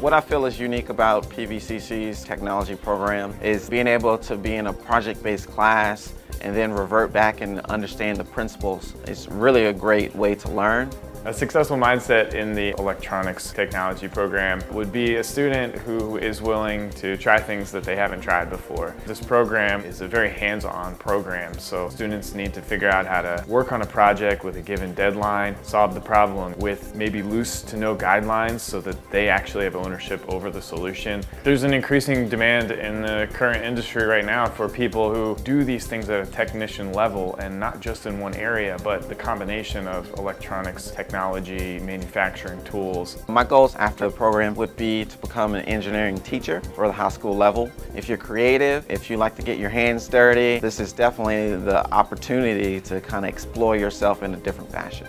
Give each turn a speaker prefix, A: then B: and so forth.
A: What I feel is unique about PVCC's technology program is being able to be in a project-based class and then revert back and understand the principles. It's really a great way to learn.
B: A successful mindset in the electronics technology program would be a student who is willing to try things that they haven't tried before. This program is a very hands-on program, so students need to figure out how to work on a project with a given deadline, solve the problem with maybe loose to no guidelines so that they actually have ownership over the solution. There's an increasing demand in the current industry right now for people who do these things at a technician level, and not just in one area, but the combination of electronics, technology, manufacturing tools.
A: My goals after the program would be to become an engineering teacher for the high school level. If you're creative, if you like to get your hands dirty, this is definitely the opportunity to kind of explore yourself in a different fashion.